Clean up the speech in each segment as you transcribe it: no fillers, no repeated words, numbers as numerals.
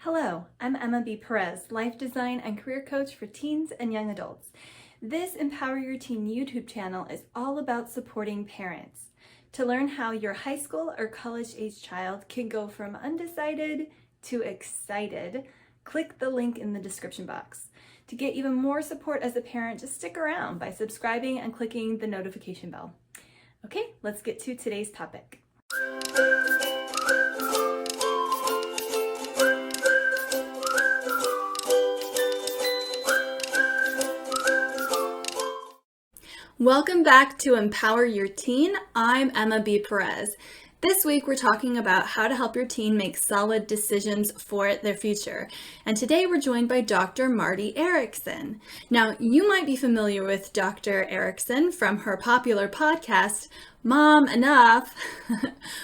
Hello, I'm Emma B. Perez, life design and career coach for teens and young adults. This Empower Your Teen YouTube channel is all about supporting parents. To learn how your high school or college age child can go from undecided to excited, click the link in the description box. To get even more support as a parent, just stick around by subscribing and clicking the notification bell. Okay, let's get to today's topic. Welcome back to Empower Your Teen. I'm Emma B. Perez. This week we're talking about how to help your teen make solid decisions for their future. And today we're joined by Dr. Marti Erickson. Now, you might be familiar with Dr. Erickson from her popular podcast, Mom Enough,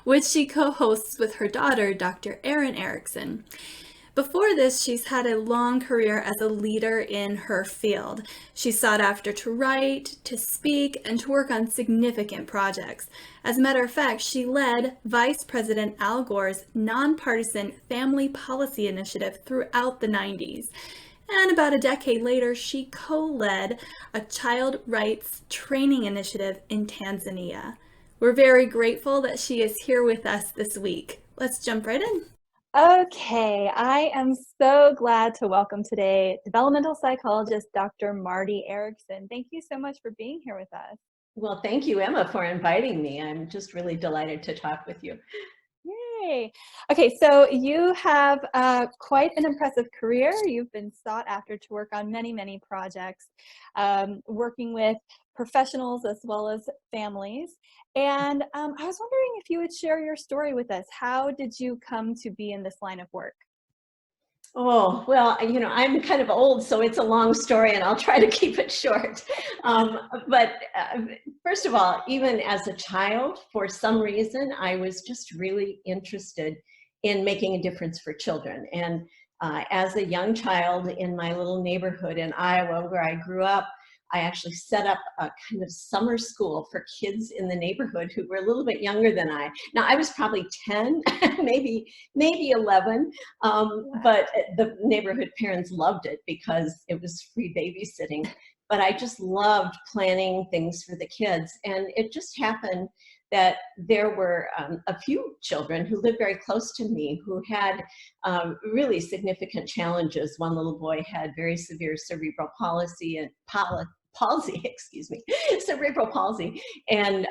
which she co-hosts with her daughter, Dr. Erin Erickson. Before this, she's had a long career as a leader in her field. She sought after to write, to speak, and to work on significant projects. As a matter of fact, she led Vice President Al Gore's nonpartisan family policy initiative throughout the 90s. And about a decade later, she co-led a child rights training initiative in Tanzania. We're very grateful that she is here with us this week. Let's jump right in. Okay, I am so glad to welcome today developmental psychologist Dr. Marti Erickson. Thank you so much for being here with us. Well, thank you, Emma, for inviting me. I'm just really delighted to talk with you. Yay! Okay, so you have quite an impressive career. You've been sought after to work on many projects, working with professionals as well as families. And I was wondering if you would share your story with us. How did you come to be in this line of work? Oh, well, I'm kind of old, so it's a long story, and I'll try to keep it short. But first of all, even as a child, for some reason, I was just really interested in making a difference for children. And as a young child in my little neighborhood in Iowa, where I grew up, I actually set up a kind of summer school for kids in the neighborhood who were a little bit younger than I. Now, I was probably 10, maybe 11, but the neighborhood parents loved it because it was free babysitting. But I just loved planning things for the kids. And it just happened that there were a few children who lived very close to me who had really significant challenges. One little boy had very severe cerebral palsy and cerebral palsy, and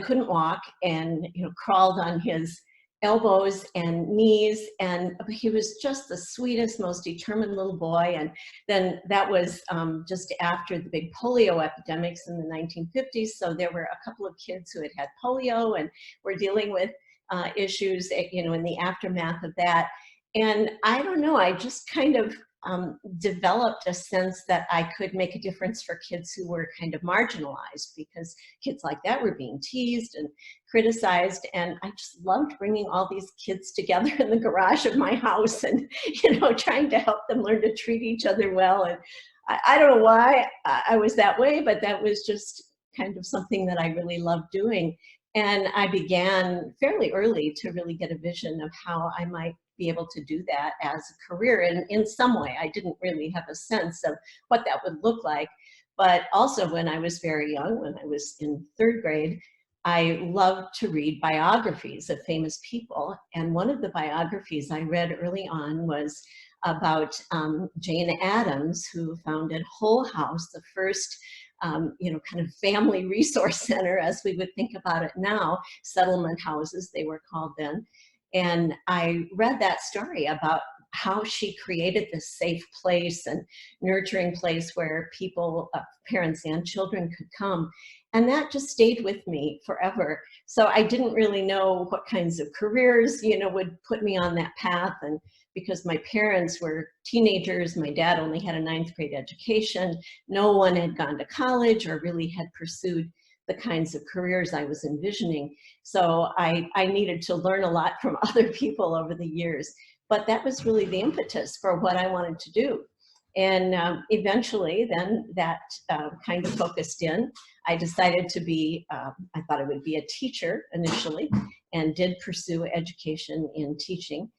couldn't walk, and crawled on his elbows and knees, and he was just the sweetest, most determined little boy. And then that was just after the big polio epidemics in the 1950s, so there were a couple of kids who had polio and were dealing with issues in the aftermath of that. And I don't know, I just kind of developed a sense that I could make a difference for kids who were kind of marginalized, because kids like that were being teased and criticized. And I just loved bringing all these kids together in the garage of my house and, trying to help them learn to treat each other well. And I don't know why I was that way, but that was just kind of something that I really loved doing. And I began fairly early to really get a vision of how I might be able to do that as a career in some way. I didn't really have a sense of what that would look like. But also when I was very young, when I was in third grade, I loved to read biographies of famous people. And one of the biographies I read early on was about Jane Addams, who founded Whole House, the first kind of family resource center, as we would think about it now, settlement houses, they were called then. And I read that story about how she created this safe place and nurturing place where people, parents and children, could come. And that just stayed with me forever. So I didn't really know what kinds of careers, would put me on that path. And because my parents were teenagers, my dad only had a 9th grade education, no one had gone to college or really had pursued the kinds of careers I was envisioning. So I needed to learn a lot from other people over the years. But that was really the impetus for what I wanted to do. And eventually then that kind of focused in. I decided to be, I thought I would be a teacher initially, and did pursue education in teaching.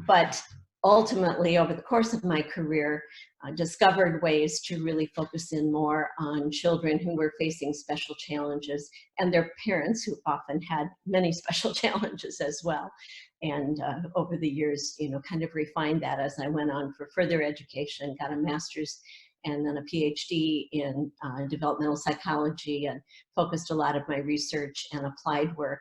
But ultimately, over the course of my career, discovered ways to really focus in more on children who were facing special challenges and their parents who often had many special challenges as well. And over the years, kind of refined that as I went on for further education, got a master's and then a PhD in developmental psychology, and focused a lot of my research and applied work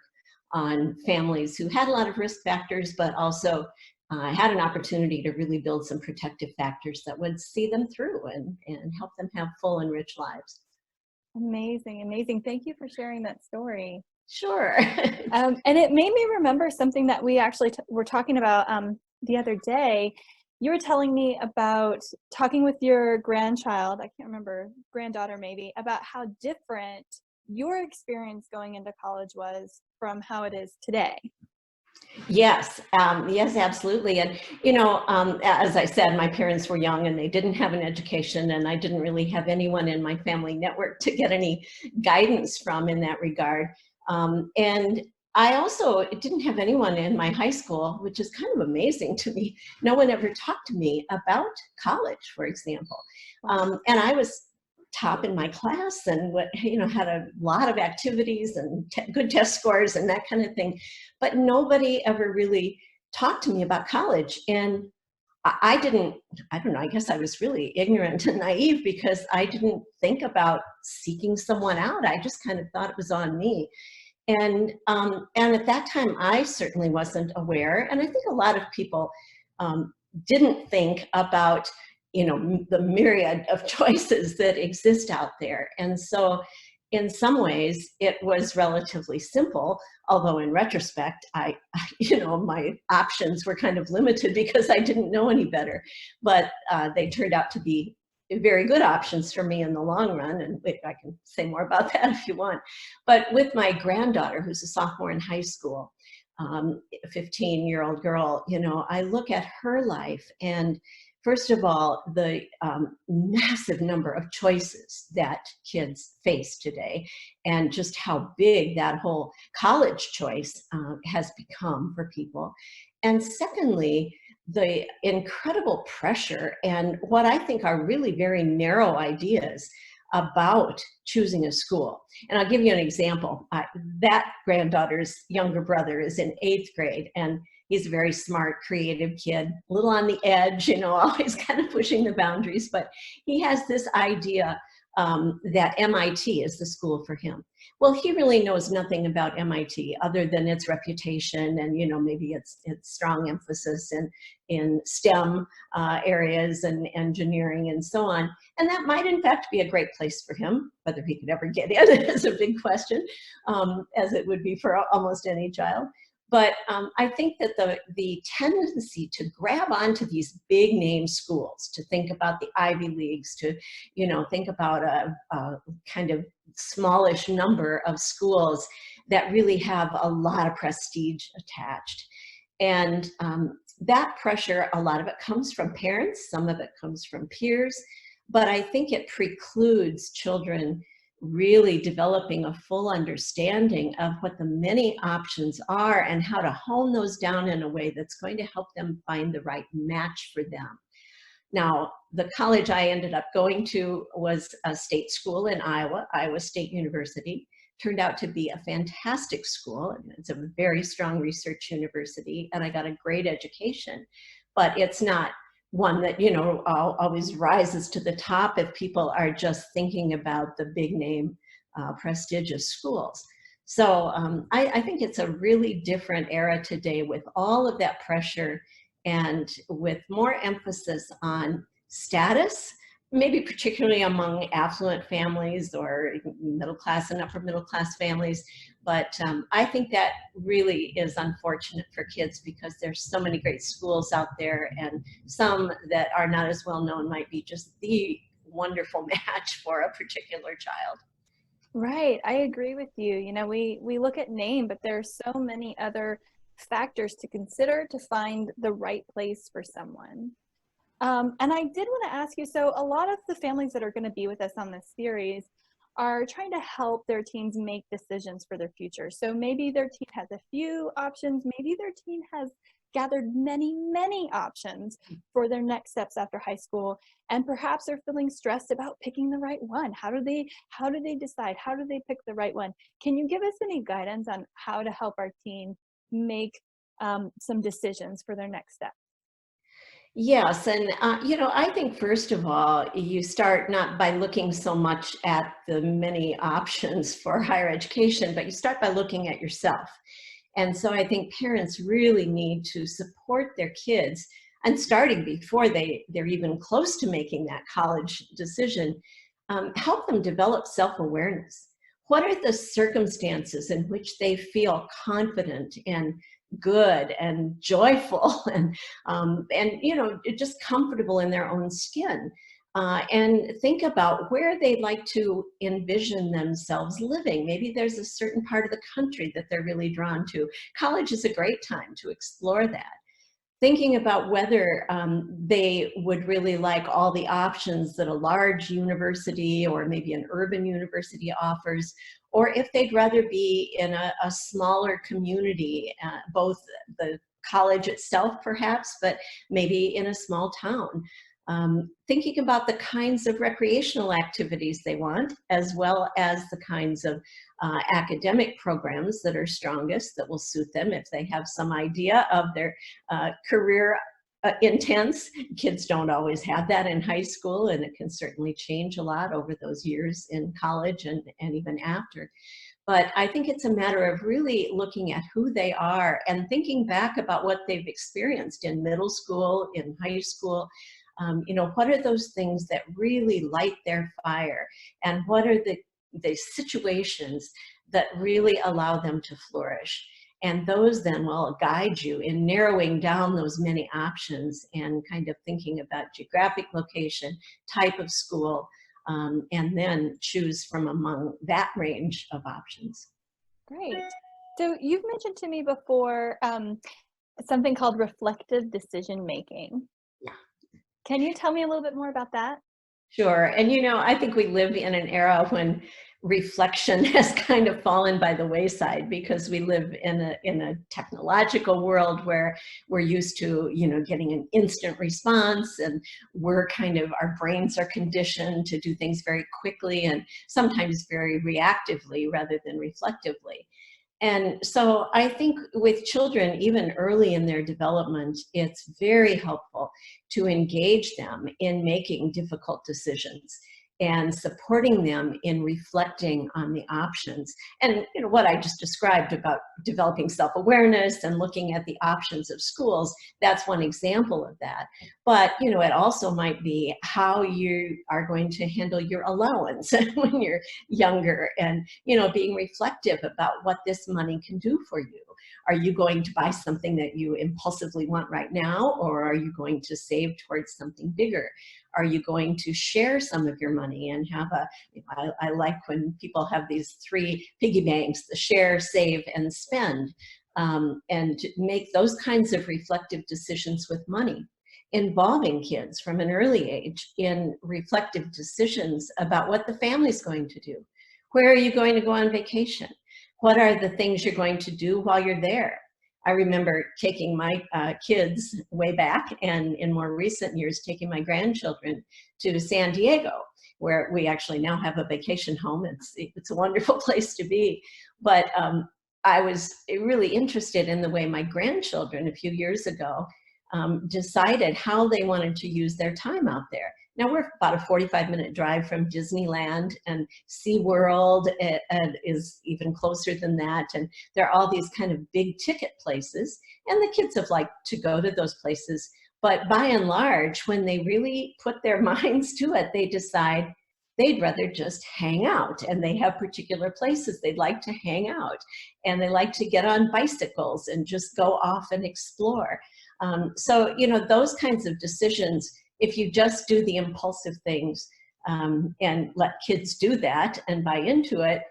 on families who had a lot of risk factors, but also had an opportunity to really build some protective factors that would see them through and help them have full and rich lives. Amazing, amazing. Thank you for sharing that story. Sure. And it made me remember something that we actually were talking about the other day. You were telling me about talking with your grandchild, I can't remember, granddaughter maybe, about how different your experience going into college was from how it is today. Yes, yes, absolutely. And, as I said, my parents were young and they didn't have an education, and I didn't really have anyone in my family network to get any guidance from in that regard. And I also didn't have anyone in my high school, which is kind of amazing to me. No one ever talked to me about college, for example. And I was top in my class and had a lot of activities and good test scores and that kind of thing, but nobody ever really talked to me about college. And I didn't, I don't know, I guess I was really ignorant and naive because I didn't think about seeking someone out. I just kind of thought it was on me. And at that time, I certainly wasn't aware. And I think a lot of people didn't think about, the myriad of choices that exist out there. And so in some ways, it was relatively simple, although in retrospect, my options were kind of limited because I didn't know any better. But they turned out to be very good options for me in the long run. And I can say more about that if you want. But with my granddaughter, who's a sophomore in high school, a 15-year-old girl, I look at her life, and first of all, the massive number of choices that kids face today, and just how big that whole college choice has become for people. And secondly, the incredible pressure and what I think are really very narrow ideas about choosing a school. And I'll give you an example. That granddaughter's younger brother is in 8th grade, and he's a very smart, creative kid, a little on the edge, always kind of pushing the boundaries, but he has this idea that MIT is the school for him. Well, he really knows nothing about MIT other than its reputation and, maybe its strong emphasis in STEM areas and engineering and so on. And that might, in fact, be a great place for him. Whether he could ever get in is a big question, as it would be for almost any child. But I think that the tendency to grab onto these big name schools, to think about the Ivy Leagues, to think about a kind of smallish number of schools that really have a lot of prestige attached. And that pressure, a lot of it comes from parents, some of it comes from peers, but I think it precludes children really developing a full understanding of what the many options are and how to hone those down in a way that's going to help them find the right match for them. Now, the college I ended up going to was a state school in Iowa, Iowa State University. Turned out to be a fantastic school. It's a very strong research university, and I got a great education. But it's not one that, always rises to the top if people are just thinking about the big name, prestigious schools. So I think it's a really different era today with all of that pressure and with more emphasis on status, maybe particularly among affluent families or middle class and upper middle class families. But I think that really is unfortunate for kids because there's so many great schools out there, and some that are not as well known might be just the wonderful match for a particular child. Right. I agree with you. We look at name, but there's so many other factors to consider to find the right place for someone. And I did want to ask you, so a lot of the families that are going to be with us on this series are trying to help their teens make decisions for their future. So maybe their teen has a few options, maybe their teen has gathered many, many options for their next steps after high school, and perhaps they're feeling stressed about picking the right one. How do they decide? How do they pick the right one? Can you give us any guidance on how to help our teen make some decisions for their next step? Yes, and I think first of all, you start not by looking so much at the many options for higher education, but you start by looking at yourself. And so I think parents really need to support their kids, and starting before they're even close to making that college decision, help them develop self-awareness. What are the circumstances in which they feel confident and good and joyful and just comfortable in their own skin? And think about where they'd like to envision themselves living. Maybe there's a certain part of the country that they're really drawn to. College is a great time to explore that. Thinking about whether they would really like all the options that a large university or maybe an urban university offers, or if they'd rather be in a smaller community, both the college itself perhaps, but maybe in a small town. Thinking about the kinds of recreational activities they want, as well as the kinds of academic programs that are strongest, that will suit them if they have some idea of their career intents. Kids don't always have that in high school, and it can certainly change a lot over those years in college and even after. But I think it's a matter of really looking at who they are and thinking back about what they've experienced in middle school, in high school. What are those things that really light their fire? And what are the situations that really allow them to flourish? And those then will guide you in narrowing down those many options and kind of thinking about geographic location, type of school, and then choose from among that range of options. Great. So you've mentioned to me before something called reflective decision making. Yeah. Can you tell me a little bit more about that? Sure. And I think we live in an era when reflection has kind of fallen by the wayside, because we live in a technological world where we're used to, getting an instant response, and our brains are conditioned to do things very quickly and sometimes very reactively rather than reflectively. And so I think with children, even early in their development, it's very helpful to engage them in making difficult decisions and supporting them in reflecting on the options. And what I just described about developing self-awareness and looking at the options of schools, that's one example of that. But it also might be how you are going to handle your allowance when you're younger, and being reflective about what this money can do for you. Are you going to buy something that you impulsively want right now, or are you going to save towards something bigger? Are you going to share some of your money and have I like when people have these 3 piggy banks: the share, save, and spend, and make those kinds of reflective decisions with money, involving kids from an early age in reflective decisions about what the family's going to do. Where are you going to go on vacation? What are the things you're going to do while you're there? I remember taking my kids way back, and in more recent years, taking my grandchildren to San Diego, where we actually now have a vacation home. It's a wonderful place to be. But I was really interested in the way my grandchildren a few years ago decided how they wanted to use their time out there. Now, we're about a 45-minute drive from Disneyland, and SeaWorld is even closer than that. And there are all these kind of big ticket places, and the kids have liked to go to those places. But by and large, when they really put their minds to it, they decide they'd rather just hang out, and they have particular places they'd like to hang out, and they like to get on bicycles and just go off and explore. So, those kinds of decisions, if you just do the impulsive things and let kids do that and buy into it,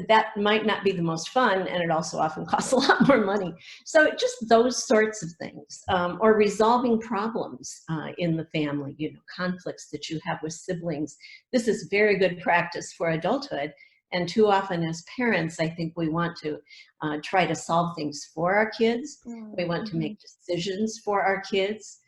that might not be the most fun, and it also often costs a lot more money. So just those sorts of things, or resolving problems in the family, conflicts that you have with siblings. This is very good practice for adulthood. And too often as parents, I think we want to try to solve things for our kids. We want to make decisions for our kids.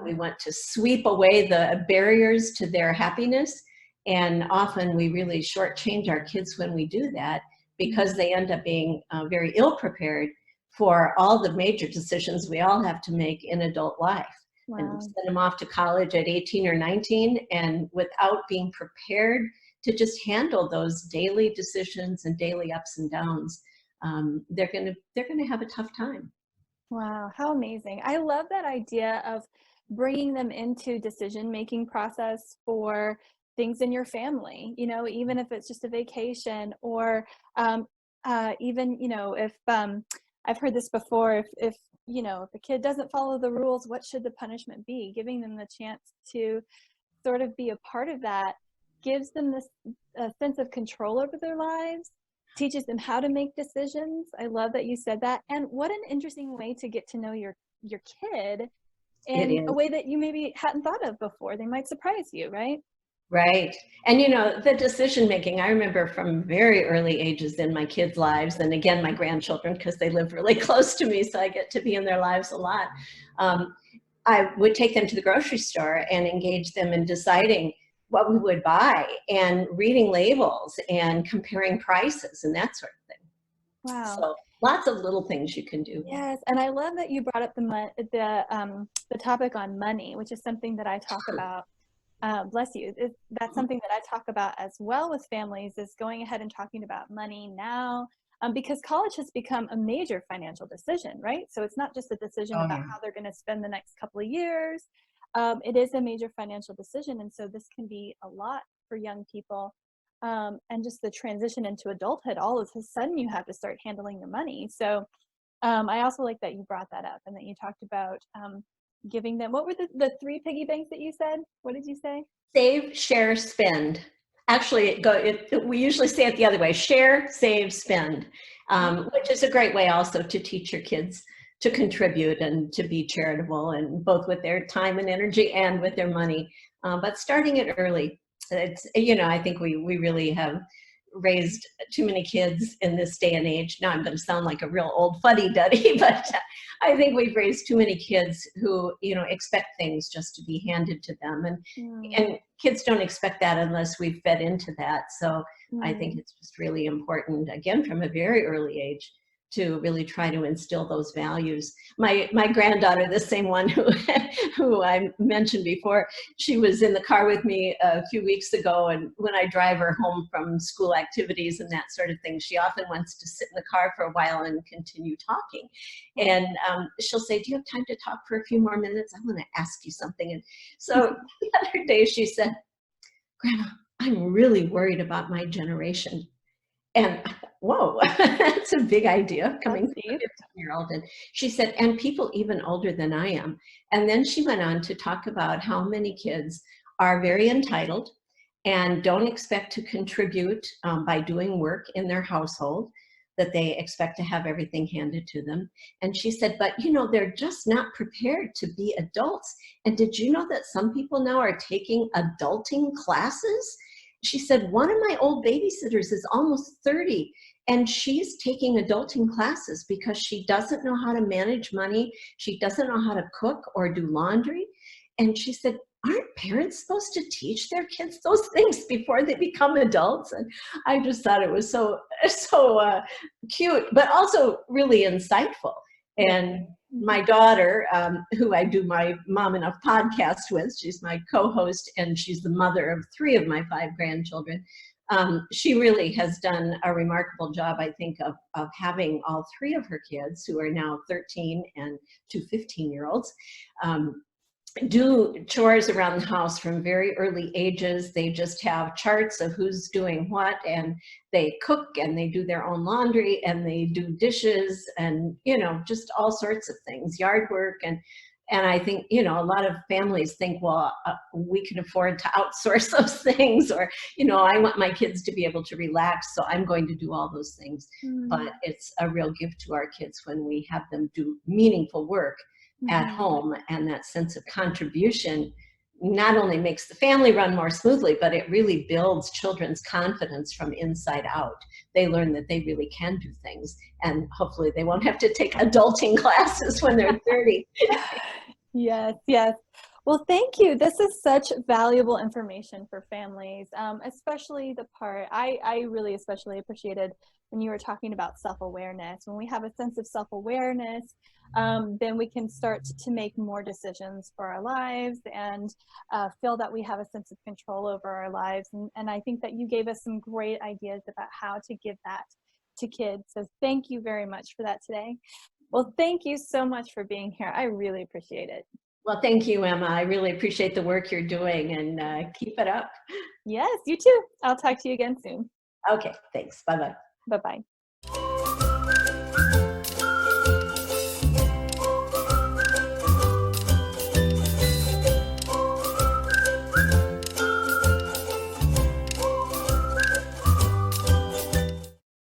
We want to sweep away the barriers to their happiness. And often we really shortchange our kids when we do that, because they end up being very ill prepared for all the major decisions we all have to make in adult life. Wow. And send them off to college at 18 or 19, and without being prepared to just handle those daily decisions and daily ups and downs, they're gonna have a tough time. Wow, how amazing. I love that idea of bringing them into decision-making process for things in your family, even if it's just a vacation, or even, if I've heard this before, if a kid doesn't follow the rules, what should the punishment be? Giving them the chance to sort of be a part of that gives them this sense of control over their lives, teaches them how to make decisions. I love that you said that. And what an interesting way to get to know your kid in a way that you maybe hadn't thought of before. They might surprise you, right? Right. And the decision making, I remember from very early ages in my kids' lives, and again, my grandchildren, because they live really close to me, so I get to be in their lives a lot. I would take them to the grocery store and engage them in deciding what we would buy, and reading labels and comparing prices and that sort of thing. Wow. So lots of little things you can do. Yes, and I love that you brought up the topic on money, which is something that I talk about. Bless you. That's something that I talk about as well with families, is going ahead and talking about money now, because college has become a major financial decision, right? So it's not just a decision about how they're going to spend the next couple of years. It is a major financial decision, and so this can be a lot for young people. And just the transition into adulthood, all of a sudden you have to start handling your money. So I also like that you brought that up, and that you talked about giving them, what were the three piggy banks that you said? What did you say? Save, share, spend. Actually, we usually say it the other way: share, save, spend, which is a great way also to teach your kids to contribute and to be charitable, and both with their time and energy and with their money. But starting it early, it's, I think we really have raised too many kids in this day and age. Now I'm going to sound like a real old fuddy-duddy, but I think we've raised too many kids who, expect things just to be handed to them. And kids don't expect that unless we've fed into that. So I think it's just really important, again, from a very early age, to really try to instill those values. My granddaughter, the same one who I mentioned before, she was in the car with me a few weeks ago, and when I drive her home from school activities and that sort of thing, she often wants to sit in the car for a while and continue talking. And she'll say, "Do you have time to talk for a few more minutes? I want to ask you something." And so the other day she said, "Grandma, I'm really worried about my generation." And I thought, whoa, that's a big idea coming from a 15-year-old. And she said, "And people even older than I am." And then she went on to talk about how many kids are very entitled and don't expect to contribute by doing work in their household, that they expect to have everything handed to them. And she said, "But they're just not prepared to be adults. And did you know that some people now are taking adulting classes?" She said, "One of my old babysitters is almost 30, and she's taking adulting classes because she doesn't know how to manage money. She doesn't know how to cook or do laundry." And she said, "Aren't parents supposed to teach their kids those things before they become adults?" And I just thought it was so cute, but also really insightful. And my daughter, who I do my Mom Enough podcast with, she's my co-host, and she's the mother of 3 of my 5 grandchildren. She really has done a remarkable job, I think, of having all 3 of her kids, who are now 13 and 2 15-year-olds, do chores around the house from very early ages. They just have charts of who's doing what, and they cook, and they do their own laundry, and they do dishes, and just all sorts of things, yard work. And I think a lot of families think, well, we can afford to outsource those things, or I want my kids to be able to relax, so I'm going to do all those things. But it's a real gift to our kids when we have them do meaningful work at home, and that sense of contribution not only makes the family run more smoothly, but it really builds children's confidence from inside out. They learn that they really can do things, and hopefully they won't have to take adulting classes when they're 30. Yes, yes. Well, thank you. This is such valuable information for families, especially the part I really especially appreciated when you were talking about self-awareness. When we have a sense of self-awareness, then we can start to make more decisions for our lives and feel that we have a sense of control over our lives. And I think that you gave us some great ideas about how to give that to kids. So thank you very much for that today. Well, thank you so much for being here. I really appreciate it. Well, thank you, Emma. I really appreciate the work you're doing, and keep it up. Yes, you too. I'll talk to you again soon. Okay, thanks. Bye-bye. Bye-bye.